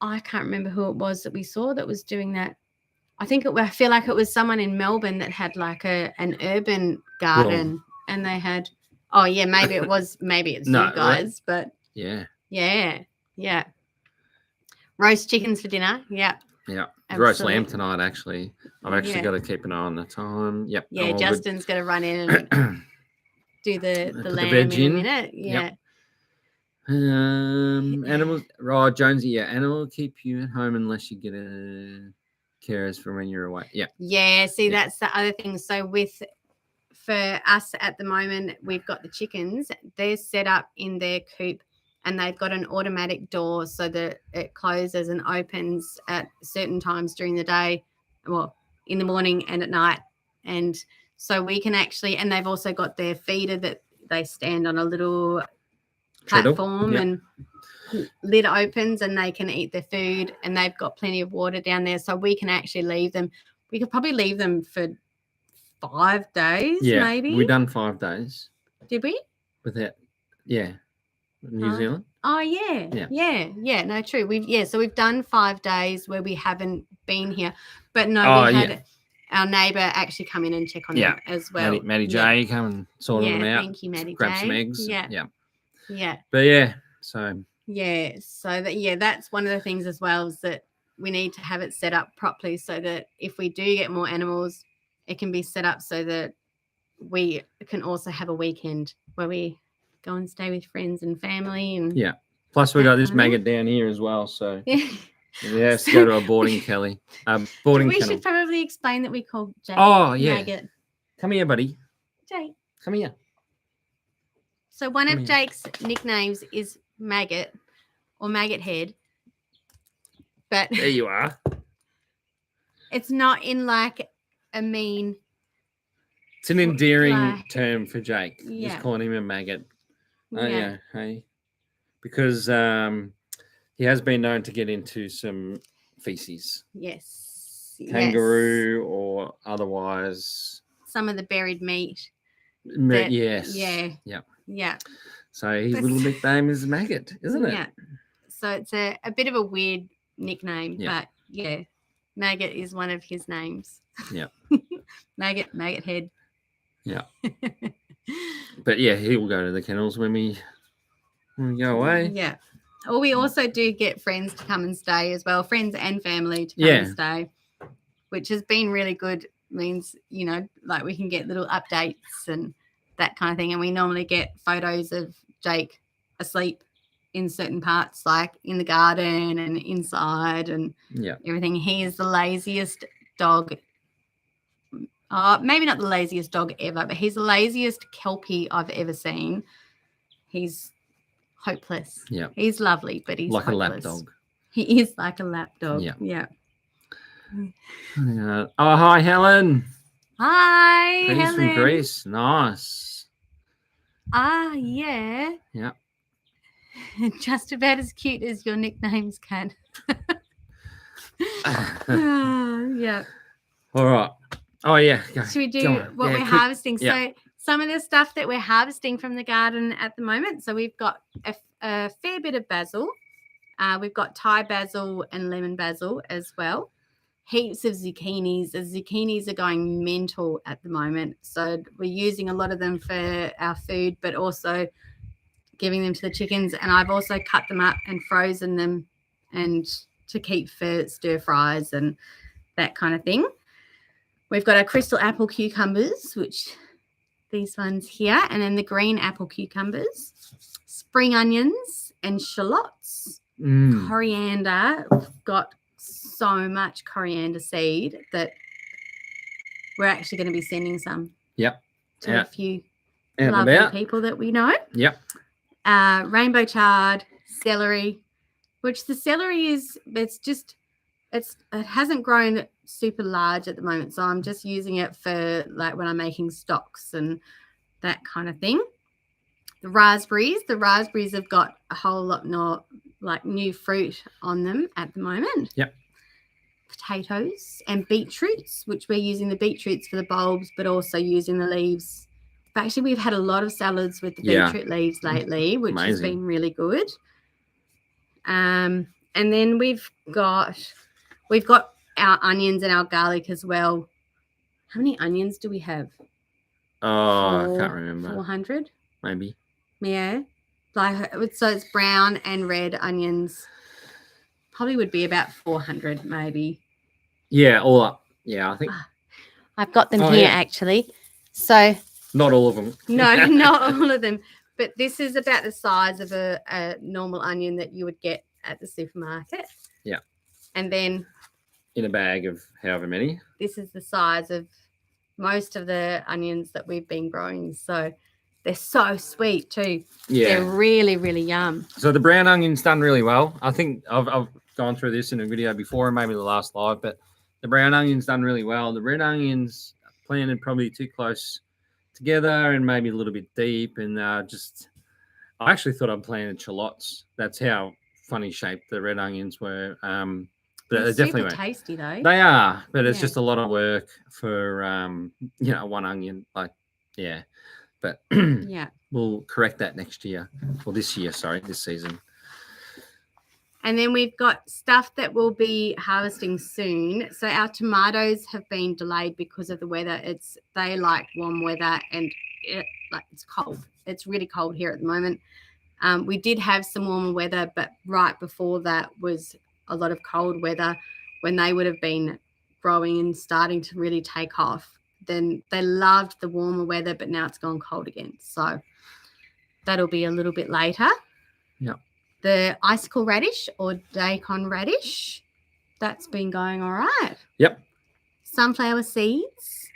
I can't remember who it was that we saw that was doing that. I feel like it was someone in Melbourne that had like an urban garden, and they had, maybe it's No, you guys, but yeah. Roast chickens for dinner. Yeah. Yeah. Roast lamb tonight, actually. I've actually got to keep an eye on the time. Yep. Yeah, Justin's got to run in and do the lamb in a minute. Yeah. Yep. Animals. Right, Jonesy. Yeah, animal keep you at home unless you get a carers for when you're away. Yeah. Yeah. See, that's the other thing. So for us at the moment, we've got the chickens. They're set up in their coop, and they've got an automatic door so that it closes and opens at certain times during the day, well, in the morning and at night. And so we can actually, and they've also got their feeder that they stand on a little platform, and lid opens and they can eat their food, and they've got plenty of water down there. So we can actually leave them. We could probably leave them for 5 days, maybe. We done 5 days. Did we? With that, New Zealand. Oh yeah. No, true. We've done 5 days where we haven't been here, but no, we had our neighbour actually come in and check on them as well. Maddie J come and sort them out. Thank you, Maddie Grab J. some eggs. Yeah. But so that's one of the things as well, is that we need to have it set up properly so that if we do get more animals, it can be set up so that we can also have a weekend where we go and stay with friends and family. And plus we got this maggot down here as well, so we have to go to a boarding kennel. We should probably explain that we call Jake Maggot. Come here, buddy. Jake, come here. So one of Jake's nicknames is Maggot or Maggot Head, but there you are. It's not in like a mean. It's an endearing term for Jake. Just calling him a maggot. Hey, because he has been known to get into some feces. Yes. Kangaroo or otherwise. Some of the buried meat. Yes. Yeah. So his little nickname is Maggot, isn't it? Yeah. So it's a bit of a weird nickname, but Maggot is one of his names. Yeah. Maggot Head. Yeah. But he will go to the kennels when we go away. Yeah. Or we also do get friends to come and stay as well, friends and family to come and stay, which has been really good. Means, like we can get little updates and that kind of thing. And we normally get photos of Jake asleep in certain parts, like in the garden and inside and everything. He is the laziest dog. Maybe not the laziest dog ever, but he's the laziest Kelpie I've ever seen. He's hopeless. Yeah. He's lovely, but he's like hopeless. A lap dog. He is like a lap dog. Yeah. Hi, Helen. Hi, Helen. From Greece. Nice. Yeah. Yeah. Just about as cute as your nicknames, Kat. Yeah. All right. Oh, yeah. Should we do what we're harvesting? Yeah. So some of the stuff that we're harvesting from the garden at the moment. So we've got a fair bit of basil. We've got Thai basil and lemon basil as well. Heaps of zucchinis. The zucchinis are going mental at the moment. So we're using a lot of them for our food, but also giving them to the chickens. And I've also cut them up and frozen them and to keep for stir fries and that kind of thing. We've got our crystal apple cucumbers, which these ones here, and then the green apple cucumbers, spring onions and shallots, coriander. We've got so much coriander seed that we're actually going to be sending some to a few lovely people that we know. Yep. Rainbow chard, celery, which the celery is, it hasn't grown super large at the moment, so I'm just using it for like when I'm making stocks and that kind of thing. The raspberries have got a whole lot more like new fruit on them at the moment. Yep. Potatoes and beetroots, which we're using the beetroots for the bulbs, but also using the leaves. But actually, we've had a lot of salads with the beetroot leaves lately, which has been really good. And then we've got our onions and our garlic as well. How many onions do we have? Oh, I can't remember. 400? Maybe. Yeah. So it's brown and red onions. Probably would be about 400 maybe. Yeah, all up. Yeah, I think. I've got them here actually. So. Not all of them. No, not all of them. But this is about the size of a normal onion that you would get at the supermarket. Yeah. And then. In a bag of however many. This is the size of most of the onions that we've been growing. So they're so sweet too. Yeah. They're really, really yum. So the brown onion's done really well. I think I've gone through this in a video before, maybe the last live, but the brown onion's done really well. The red onions planted probably too close together and maybe a little bit deep. And I actually thought I'd planted shallots. That's how funny shaped the red onions were. But they're definitely super tasty though. They are, but it's just a lot of work for one onion. Like, yeah. But yeah, we'll correct that next year. Or this season. And then we've got stuff that we'll be harvesting soon. So our tomatoes have been delayed because of the weather. They like warm weather and it's cold. It's really cold here at the moment. We did have some warmer weather, but right before that was a lot of cold weather when they would have been growing and starting to really take off. Then they loved the warmer weather, but now it's gone cold again. So that'll be a little bit later. Yeah. The icicle radish or daikon radish, that's been going all right. Yep. Sunflower seeds.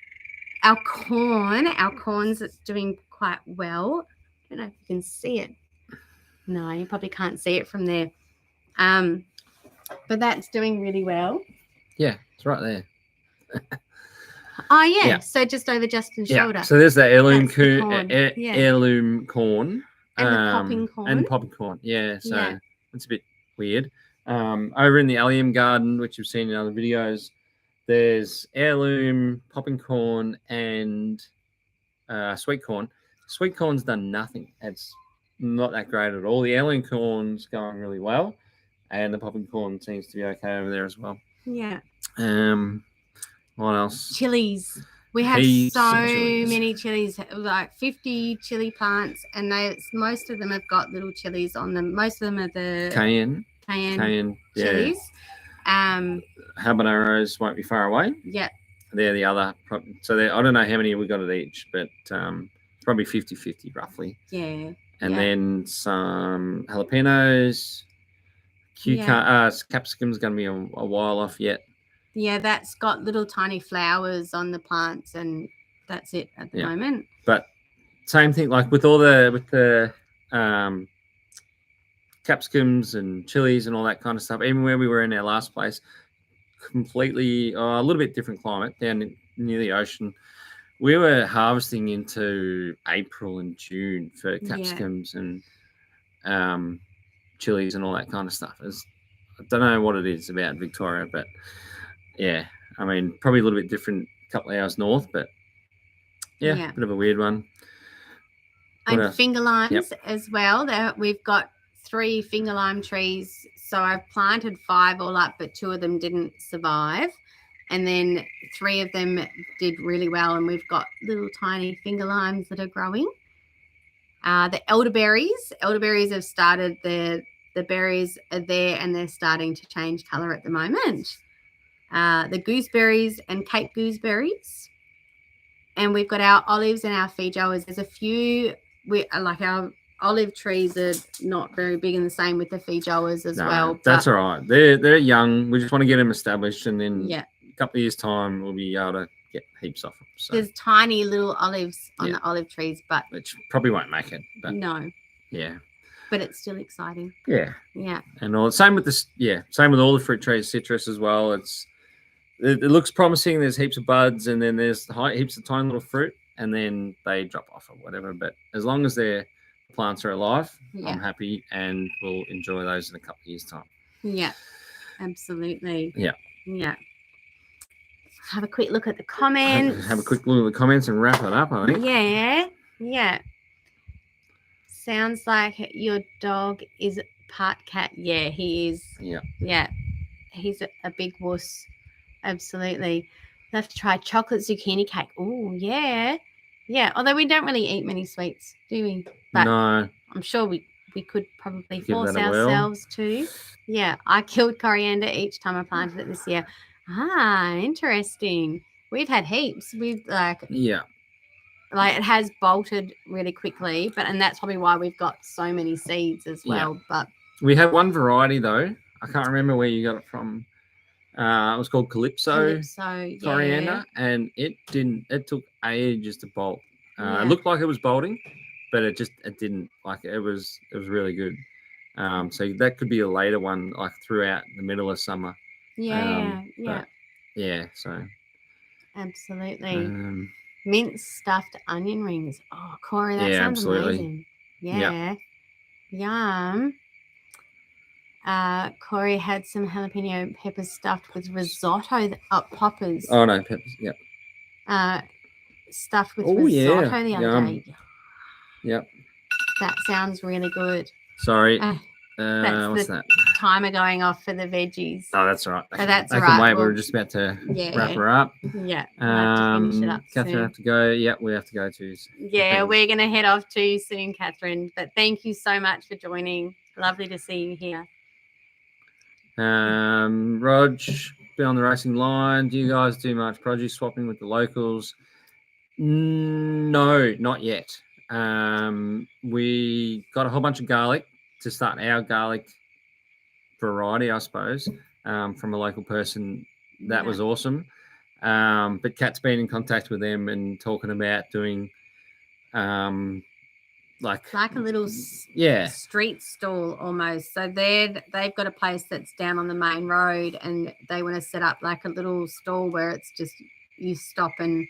Our corn's doing quite well. I don't know if you can see it. No, you probably can't see it from there. But that's doing really well. Yeah, it's right there. Oh, yeah. So just over Justin's shoulder. So there's that heirloom corn. Heirloom corn. And the popping corn. And popping corn. Yeah, so it's a bit weird. Over in the allium garden, which you've seen in other videos, there's heirloom, popping corn, and sweet corn. Sweet corn's done nothing. It's not that great at all. The heirloom corn's going really well. And the popping corn seems to be okay over there as well. Yeah. What else? Chilies. We have so many chilies, like 50 chili plants, and most of them have got little chilies on them. Most of them are the cayenne chilies. Habaneros won't be far away. Yeah. They're the other. So I don't know how many we got at each, but probably 50-50 roughly. Yeah. And then some jalapenos. Capsicum's going to be a while off yet. Yeah, that's got little tiny flowers on the plants, and that's it at the moment. But same thing, like with the capsicums and chilies and all that kind of stuff. Even where we were in our last place, completely a little bit different climate down near the ocean. We were harvesting into April and June for capsicums and chilies and all that kind of stuff. I don't know what it is about Victoria, but yeah, I mean, probably a little bit different, a couple of hours north, but yeah. Bit of a weird one. And finger limes as well. We've got 3 finger lime trees. So I've planted 5 all up, but 2 of them didn't survive. And then 3 of them did really well, and we've got little tiny finger limes that are growing. The elderberries have started. The berries are there, and they're starting to change colour at the moment. The gooseberries and Cape gooseberries, and we've got our olives and our feijoas. There's a few. Our olive trees are not very big, and the same with the feijoas as well. That's all right. They're young. We just want to get them established, and then a couple of years' time, we'll be able to get heaps off them. So. There's tiny little olives on the olive trees, but which probably won't make it. But no. Yeah. But it's still exciting. Yeah. Yeah. And same with this. Yeah. Same with all the fruit trees, citrus as well. It looks promising. There's heaps of buds, and then there's heaps of tiny little fruit, and then they drop off or whatever. But as long as they're plants are alive, Yeah. I'm happy, and we'll enjoy those in a couple of years' time. Yeah, absolutely. Yeah. Yeah. Have a quick look at the comments. Have a quick look at the comments and wrap it up, I think. Yeah. Yeah. Sounds like your dog is part cat. Yeah, he is. Yeah. Yeah. He's a big wuss. Absolutely. We'll have to try chocolate zucchini cake. Oh, yeah. Yeah. Although we don't really eat many sweets, do we? But No. I'm sure we could probably Give force that a whirl. ourselves to. Yeah. I killed coriander each time I planted it this year. Ah, interesting. We've had heaps. We've Yeah. it has bolted really quickly, and that's probably why we've got so many seeds as well. Yeah. But we have one variety though. I can't remember where you got it from. It was called Calypso coriander, and it took ages to bolt. It looked like it was bolting, but it didn't. Like it was really good. So that could be a later one, like throughout the middle of summer. Yeah. So Absolutely. Minced stuffed onion rings. Oh, Corey, that sounds amazing. Yeah. Yum. Corey had some jalapeno peppers stuffed with risotto poppers. Oh no, peppers. Yep. Stuffed with risotto the other day. Yep. That sounds really good. Sorry. That's what's the that? Timer going off for the veggies. Oh, that's all right. That's all right. Can wait. We're just about to wrap her up. Yeah. We'll have to finish it up Catherine soon. have to go. Yeah, we have to go too. Yeah, we're going to head off too soon, Catherine. But thank you so much for joining. Lovely to see you here. Rog, been on the racing line. Do you guys do much produce swapping with the locals? No, not yet. We got a whole bunch of garlic to start our garlic variety, I suppose, from a local person. That was awesome. But Kat's been in contact with them and talking about doing like a little street stall almost. So they've got a place that's down on the main road, and they want to set up like a little stall where it's just you stop and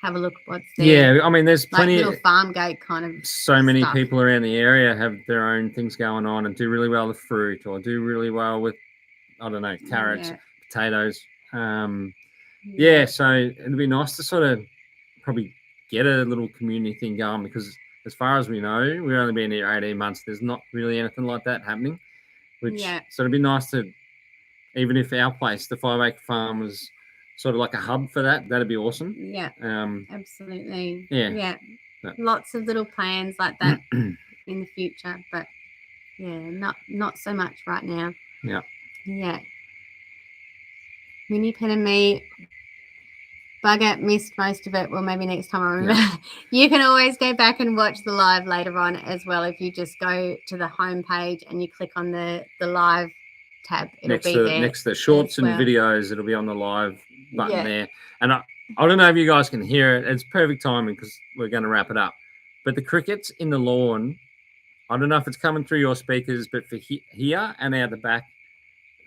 have a look at what's there. Yeah, I mean, there's plenty of little farm gate kind of. So many people around the area have their own things going on and do really well with fruit or do really well with, I don't know, carrots, potatoes. So it'd be nice to sort of probably get a little community thing going, because as far as we know, we've only been here 18 months. There's not really anything like that happening. So it'd be nice to, even if our place, the 5 Acre Farm, was sort of like a hub for that, that'd be awesome. Yeah, absolutely. Yeah. Lots of little plans like that in the future, but not so much right now. Yeah. Mini Pen and me, bugger, missed most of it. Well, maybe next time I remember. You can always go back and watch the live later on as well. If you just go to the homepage and you click on the live tab, it'll be there. Next to the shorts and videos, it'll be on the live button there. And I don't know if you guys can hear it. It's perfect timing because we're going to wrap it up. But the crickets in the lawn, I don't know if it's coming through your speakers, but for here and out the back,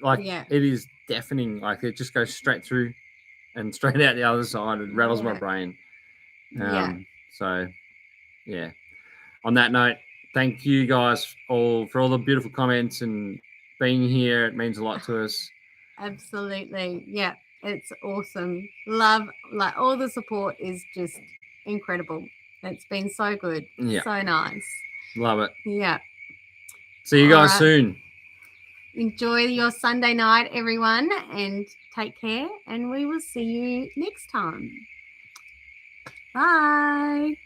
it is deafening. Like it just goes straight through and straight out the other side. It rattles my brain. So, on that note, thank you guys all for all the beautiful comments and being here. It means a lot to us. Absolutely. Yeah, it's awesome. Love, like all the support is just incredible. It's been so good. Yeah. So nice. Love it. Yeah. See you guys soon. Enjoy your Sunday night, everyone, and take care. And we will see you next time. Bye.